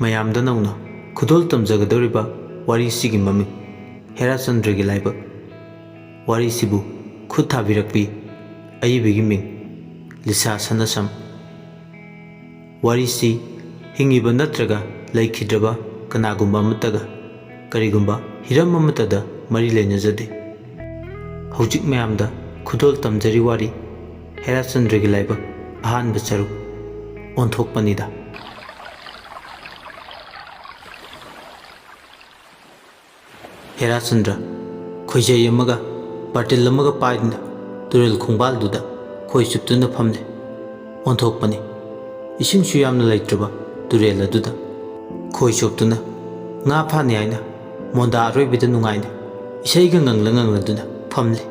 ꯃꯌꯥꯝꯗ ꯅꯧꯅ ꯈꯨꯗꯣꯜ ꯇꯝꯖꯒꯗꯧꯔꯤꯕ ꯋꯥꯔꯤꯁꯤꯒꯤ ꯃꯃꯤꯡ ꯍꯦꯔꯥꯆꯟꯗ꯭ꯔꯒꯤ ꯂꯥꯏꯕꯛ꯫ ꯋꯥꯔꯤꯁꯤꯕꯨ ꯈꯨꯠ ꯊꯥꯕꯤꯔꯛꯄꯤ ꯑꯏꯕꯒꯤ ꯃꯤꯡ ꯂꯤꯁꯥ ꯁꯅꯁꯝ꯫ ꯋꯥꯔꯤꯁꯤ ꯍꯤꯡꯉꯤꯕ ꯅꯠꯇ꯭ꯔꯒ ꯂꯩꯈꯤꯗ꯭ꯔꯕ ꯀꯅꯥꯒꯨꯝꯕ ꯑꯃꯠꯇꯒ ꯀꯔꯤꯒꯨꯝꯕ ꯍꯤꯔꯝ ꯑꯃꯠꯇꯗ ꯃꯔꯤ ꯂꯩꯅꯖꯗꯦ꯫ ꯍꯧꯖꯤꯛ ꯃꯌꯥꯝꯗ ꯈꯨꯗꯣꯜ ꯇꯝꯖꯔꯤ ꯋꯥꯔꯤ ꯍꯦꯔꯥꯆꯟꯗ꯭ꯔꯒꯤ ꯂꯥꯏꯕꯛ ꯑꯍꯥꯟꯕ ꯁꯔꯨꯛ ꯑꯣꯟꯊꯣꯛꯄꯅꯤꯗ꯫ ꯍꯦꯔꯥꯆꯟꯗ꯭ꯔ ꯈꯣꯏꯖꯩ ꯑꯃꯒ ꯕꯥꯔꯇꯤꯜ ꯑꯃꯒ ꯄꯥꯏꯗꯨꯅ ꯇꯨꯔꯦꯜ ꯈꯣꯡꯕꯥꯜꯗꯨꯗ ꯈꯣꯏ ꯆꯨꯞꯇꯨꯅ ꯐꯝꯂꯤ꯫ ꯑꯣꯟꯊꯣꯛꯄꯅꯤ ꯏꯁꯤꯡꯁꯨ ꯌꯥꯝꯅ ꯂꯩꯇ꯭ꯔꯕ ꯇꯨꯔꯦꯜ ꯑꯗꯨꯗ ꯈꯣꯏ ꯆꯣꯞꯇꯨꯅ ꯉꯥ ꯐꯥꯅꯤ ꯍꯥꯏꯅ ꯃꯣꯟꯗꯥ ꯑꯔꯣꯏꯕꯤꯗ ꯅꯨꯡꯉꯥꯏꯅ ꯏꯁꯩꯒ ꯉꯪꯂꯗꯨꯅ ꯐꯝꯂꯤ꯫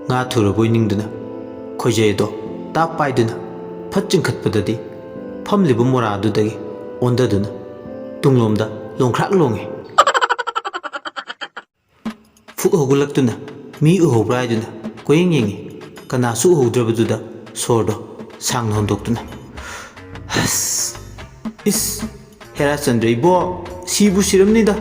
ꯉꯥ ꯊꯨꯔꯕꯣꯏ ꯅꯤꯡꯗꯨꯅ ꯈꯣꯏꯖꯩ ꯑꯗꯣ ꯇꯥꯞ ꯄꯥꯏꯗꯨꯅ ꯐꯠ ꯆꯤꯡꯈꯠꯄꯗꯗꯤ ꯐꯝꯂꯤꯕ ꯃꯣꯔꯥ ꯑꯗꯨꯗꯒꯤ ꯑꯣꯟꯊꯗꯨꯅ ꯇꯨꯡꯂꯣꯝꯗ ꯂꯣꯡꯈ꯭ꯔꯥꯛ ꯂꯣꯡꯉꯤ꯫ ꯐꯨꯛ ꯍꯧꯒꯠꯂꯛꯇꯨꯅ ꯃꯤ ꯎꯍꯧꯕ꯭ꯔꯥ ꯍꯥꯏꯗꯨꯅ ꯀꯣꯏꯌꯦꯡ ꯌꯦꯡꯉꯤ꯫ ꯀꯅꯥꯁꯨ ꯎꯍꯧꯗ꯭ꯔꯕꯗꯨꯗ ꯁꯣꯔꯗꯣ ꯁꯥꯡꯅ ꯍꯣꯟꯗꯣꯛꯇꯨꯅ ꯏꯁ ꯍꯦꯔꯥꯆꯟꯗ꯭ꯔ ꯏꯕꯣ ꯁꯤꯕꯨ ꯁꯤꯔꯝꯅꯤꯗ